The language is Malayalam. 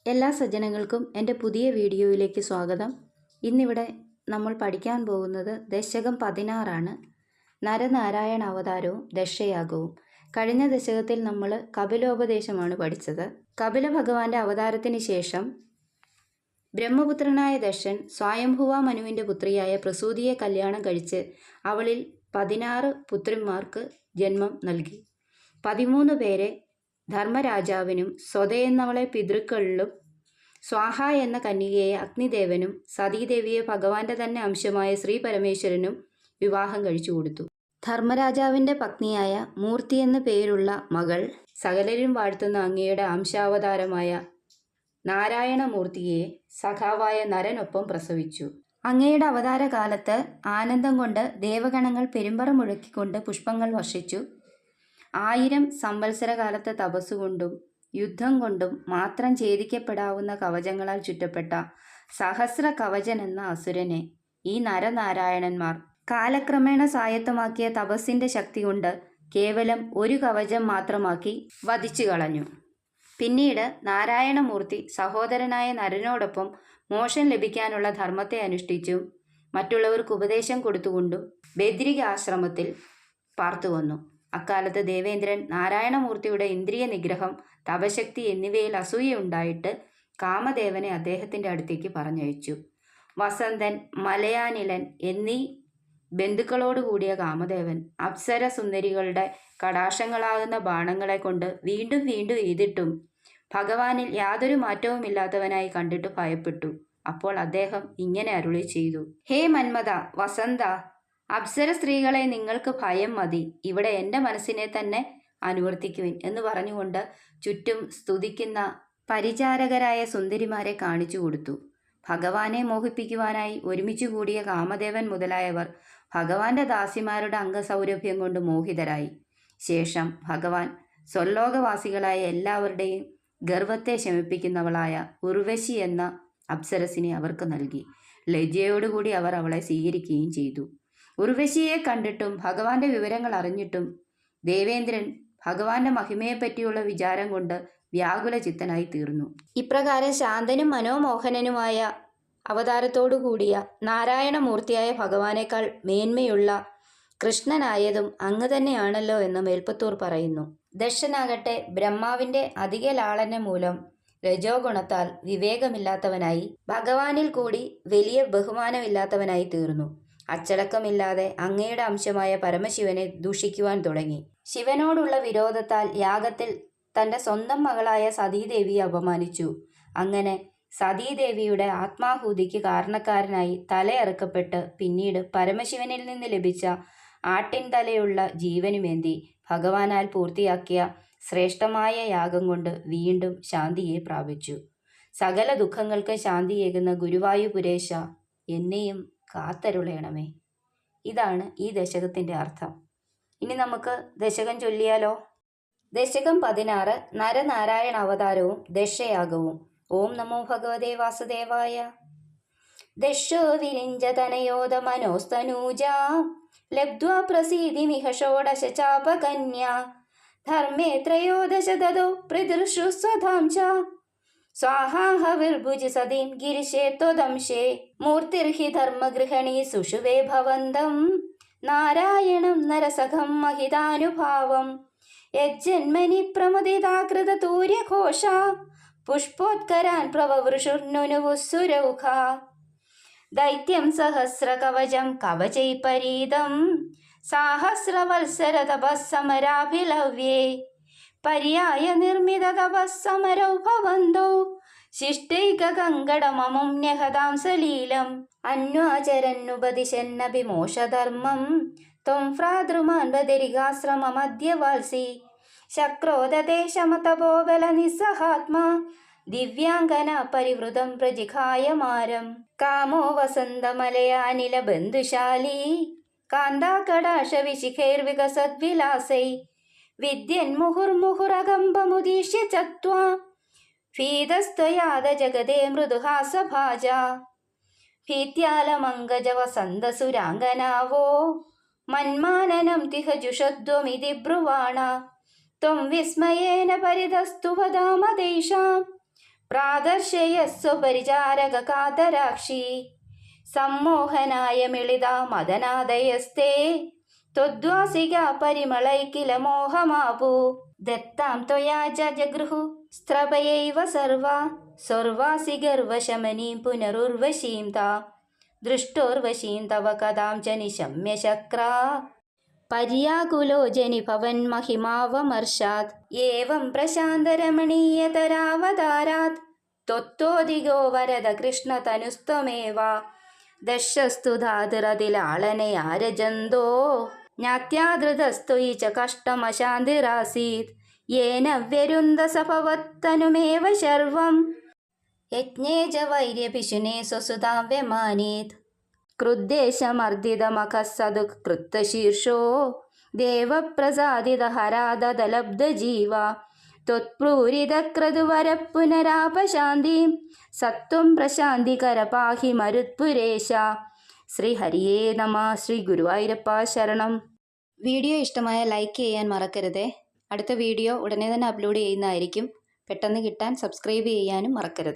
എല്ലാ സജ്ജനങ്ങൾക്കും എൻ്റെ പുതിയ വീഡിയോയിലേക്ക് സ്വാഗതം. ഇന്നിവിടെ നമ്മൾ പഠിക്കാൻ പോകുന്നത് ദശകം 16 നരനാരായണ അവതാരവും ദക്ഷയാഗവും. കഴിഞ്ഞ ദശകത്തിൽ നമ്മൾ കപിലോപദേശമാണ് പഠിച്ചത്. കപില ഭഗവാന്റെ അവതാരത്തിന് ശേഷം ബ്രഹ്മപുത്രനായ ദക്ഷൻ സ്വയംഭുവ മനുവിൻ്റെ പുത്രിയായ പ്രസൂതിയെ കല്യാണം കഴിച്ച് അവളിൽ 16 പുത്രിമാർക്ക് ജന്മം നൽകി. 13 പേരെ ധർമ്മരാജാവിനും സ്വത എന്നവളെ പിതൃക്കളിലും സ്വാഹ എന്ന കന്യകയെ അഗ്നിദേവനും സതീദേവിയെ ഭഗവാന്റെ തന്നെ അംശമായ ശ്രീ പരമേശ്വരനും വിവാഹം കഴിച്ചു കൊടുത്തു. ധർമ്മരാജാവിൻ്റെ പത്നിയായ മൂർത്തി എന്ന പേരുള്ള മകൾ സകലരും വാഴ്ത്തുന്ന അങ്ങയുടെ അംശാവതാരമായ നാരായണമൂർത്തിയെ സഖാവായ നരനൊപ്പം പ്രസവിച്ചു. അങ്ങയുടെ അവതാരകാലത്ത് ആനന്ദം കൊണ്ട് ദേവഗണങ്ങൾ പെരുമ്പറ മുഴക്കിക്കൊണ്ട് പുഷ്പങ്ങൾ വർഷിച്ചു. 1000 സംവത്സരകാലത്തെ തപസ്സുകൊണ്ടും യുദ്ധം കൊണ്ടും മാത്രം ഛേദിക്കപ്പെടാവുന്ന കവചങ്ങളാൽ ചുറ്റപ്പെട്ട സഹസ്ര കവചൻ എന്ന അസുരനെ ഈ നരനാരായണന്മാർ കാലക്രമേണ സ്വായത്തമാക്കിയ തപസ്സിൻ്റെ ശക്തി കൊണ്ട് കേവലം ഒരു കവചം മാത്രമാക്കി വധിച്ചു കളഞ്ഞു. പിന്നീട് നാരായണമൂർത്തി സഹോദരനായ നരനോടൊപ്പം മോക്ഷം ലഭിക്കാനുള്ള ധർമ്മത്തെ അനുഷ്ഠിച്ചും മറ്റുള്ളവർക്ക് ഉപദേശം കൊടുത്തുകൊണ്ടും ബദ്രികാശ്രമത്തിൽ പാർത്തുവന്നു. അക്കാലത്ത് ദേവേന്ദ്രൻ നാരായണമൂർത്തിയുടെ ഇന്ദ്രിയ നിഗ്രഹം, തപശക്തി എന്നിവയിൽ അസൂയയുണ്ടായിട്ട് കാമദേവനെ അദ്ദേഹത്തിൻ്റെ അടുത്തേക്ക് പറഞ്ഞയച്ചു. വസന്തൻ, മലയാനിലൻ എന്നീ ബന്ധുക്കളോടുകൂടിയ കാമദേവൻ അപ്സര സുന്ദരികളുടെ കടാക്ഷങ്ങളാകുന്ന ബാണങ്ങളെ കൊണ്ട് വീണ്ടും വീണ്ടും എയ്തിട്ടും ഭഗവാനിൽ യാതൊരു മാറ്റവുമില്ലാത്തവനായി കണ്ടിട്ട് ഭയപ്പെട്ടു. അപ്പോൾ അദ്ദേഹം ഇങ്ങനെ അരുളി ചെയ്തു: ഹേ മന്മഥ, വസന്ത, അപ്സര സ്ത്രീകളെ നിങ്ങൾക്ക് ഭയം മതി. ഇവിടെ എൻ്റെ മനസ്സിനെ തന്നെ അനുവർത്തിക്കുവിൻ എന്ന് പറഞ്ഞുകൊണ്ട് ചുറ്റും സ്തുതിക്കുന്ന പരിചാരകരായ സുന്ദരിമാരെ കാണിച്ചു കൊടുത്തു. ഭഗവാനെ മോഹിപ്പിക്കുവാനായി ഒരുമിച്ച് കൂടിയ കാമദേവൻ മുതലായവർ ഭഗവാന്റെ ദാസിമാരുടെ അംഗസൗരഭ്യം കൊണ്ട് മോഹിതരായി. ശേഷം ഭഗവാൻ സ്വർലോകവാസികളായ എല്ലാവരുടെയും ഗർവത്തെ ശമിപ്പിക്കുന്നവളായ ഉർവശി എന്ന അപ്സരസിനെ അവർക്ക് നൽകി. ലജ്ജയോടുകൂടി അവർ അവളെ സ്വീകരിക്കുകയും ചെയ്തു. ഉർവശിയെ കണ്ടിട്ടും ഭഗവാന്റെ വിവരങ്ങൾ അറിഞ്ഞിട്ടും ദേവേന്ദ്രൻ ഭഗവാന്റെ മഹിമയെപ്പറ്റിയുള്ള വിചാരം കൊണ്ട് വ്യാകുല ചിത്തനായി തീർന്നു. ഇപ്രകാരം ശാന്തനും മനോമോഹനനുമായ അവതാരത്തോടു കൂടിയ നാരായണമൂർത്തിയായ ഭഗവാനേക്കാൾ മേന്മയുള്ള കൃഷ്ണനായതും അങ്ങ് തന്നെയാണല്ലോ എന്ന് മേൽപ്പത്തൂർ പറയുന്നു. ദക്ഷനാകട്ടെ ബ്രഹ്മാവിൻ്റെ അധിക ലാളന മൂലം രജോ ഗുണത്താൽ വിവേകമില്ലാത്തവനായി ഭഗവാനിൽ കൂടി വലിയ ബഹുമാനമില്ലാത്തവനായി തീർന്നു. അച്ചടക്കമില്ലാതെ അങ്ങയുടെ അംശമായ പരമശിവനെ ദൂഷിക്കുവാൻ തുടങ്ങി. ശിവനോടുള്ള വിരോധത്താൽ യാഗത്തിൽ തൻ്റെ സ്വന്തം മകളായ സതീദേവിയെ അപമാനിച്ചു. അങ്ങനെ സതീദേവിയുടെ ആത്മാഹൂതിക്ക് കാരണക്കാരനായി തലയറുക്കപ്പെട്ട് പിന്നീട് പരമശിവനിൽ നിന്ന് ലഭിച്ച ആട്ടിൻ തലയുള്ള ജീവനുമേന്തി ഭഗവാനാൽ പൂർത്തിയാക്കിയ ശ്രേഷ്ഠമായ യാഗം കൊണ്ട് വീണ്ടും ശാന്തിയെ പ്രാപിച്ചു. സകല ദുഃഖങ്ങൾക്ക് ശാന്തിയേകുന്ന ഗുരുവായൂപുരേശ, എന്നെയും കാത്തരുളയണമേ. ഇതാണ് ഈ ദശകത്തിൻ്റെ അർത്ഥം. ഇനി നമുക്ക് ദശകം ചൊല്ലിയാലോ. ദശകം 16 നരനാരായണ അവതാരവും ദക്ഷയാഗവും. ഓം നമോ ഭഗവതേ വാസുദേവായ. ദക്ഷോ വിരിഞ്ചതനയോദ മനോസ്തനൂജ ലബ്ധ്വാ പ്രസീദിമിഹ ഷോഡശ ചാപകന്യാ ധർമ്മേ ത്രയോദശ ദദോ പ്രതിർഷു സ്വധാം ച സ്വാഹാഹവിർഭുജി സതീം ഗിരിശേ ത്വദംശേ മൂർത്തിർഹി ധർമ്മഗൃഹണീ സുഷുവേ ഭവന്തം നാരായണം നരസഖം മഹിതാനുഭാവം യജ്ജന്മനി പ്രമുദിതാകൃതതൂര്യഘോഷ പുഷ്പോത്കരാൻ പ്രവവൃഷുർനുനുവുസുരൗഖ ദൈത്യം സഹസ്രകവചം കവചൈപരീതം സാഹസ്രവത്സര തപസ്സമരാഭിലവ്യേ പര്യായ നിർമ്മിത തപസ്സമരൗ ഭവന്തോ ശിഷ്ടൈകകങ്കടമമും ന്യഹതാം സലീലം അന്വാചരന്നുപദിശന്നഭിമോഷധർമ്മം ത്വം ഭ്രാതൃമാൻ ബദരികാശ്രമമദ്യവാത്സി ശക്രോദദേശമതപോബല നിസ്സഹാത്മാ ദിവ്യാംഗന പരിവൃതം പ്രജിഘായമാരം കാമോ വസന്തമലയാനില ബന്ധുശാലീ കാന്താകടാശ വിശിഖൈർവികസദ്വിലാസൈ വിദ്യൻ മുഹുർമുഹുരകമ്പമുദീശ്യ ചത്വാ ഭീതസ്ത്വയാദ ജഗതേ മൃദുഹാസഭാജ ഭീത്യാലമംഗജ വസന്തസുരാംഗനാവോ മന്മാനനം തിഹ ജുഷദ്വമിതി ബ്രുവാണ ത്വം വിസ്മയേന പരിതസ്തു വദാമ തേഷാം പ്രാദർശയസ്വപരിചാരക കാതരാക്ഷി സമ്മോഹനായ മിളിത മദനാദയസ്തേ ത്വദ്വാസിക പരിമളൈകില മോഹമാപു ദത്താം ത്വയാ ജഗൃഹു സ്ത്രപയൈവ സർവാ സ്വർവാസി ഗർവശമനീം പുനരുർവശീം താ ദൃഷ്ടോർവശീം തവ കഥാം ച നിശമ്യ ശക്രാ പര്യാകുലോ ജനിഭവൻ മഹിമാവമർഷാത് ഏവം പ്രശാന്തരമണീയതരാവതാരാത് ത്വത്തോദിഗോ വരദ കൃഷ്ണതനുസ്ത്വമേവ ദശസ്തു ധാതിരതിലാളനയാരജന്തോ ജ്ഞാത്യാധൃതസ്ത്വയി ച കഷ്ടമശാന്തിരാസീത് യേന വ്യരുന്ധസഭവത്തനുമേവ ശർവം യജ്ഞേ ച വൈര്യപിശുനെ സ്വസുതാം വ്യമാനീത് ക്രുദ്ധേശമർദ്ദിതമഖസ്സതു കൃത്തശീർഷോ ദേവപ്രസാദിതഹരാദലബ്ധജീവ ത്വത്പ്രൂരിതക്രതുവരഃപുനരാപശാന്തിം സത്വം പ്രശാന്തികര പാഹി മരുത്പുരേശ. ശ്രീഹരിയേ നമ. ശ്രീ ഗുരുവായൂരപ്പ ശരണം. വീഡിയോ ഇഷ്ടമായ ലൈക്ക് ചെയ്യാൻ മറക്കരുതേ. അടുത്ത വീഡിയോ ഉടനെ തന്നെ അപ്ലോഡ് ചെയ്യുന്നതായിരിക്കും. പെട്ടെന്ന് കിട്ടാൻ സബ്സ്ക്രൈബ് ചെയ്യാനും മറക്കരുത്.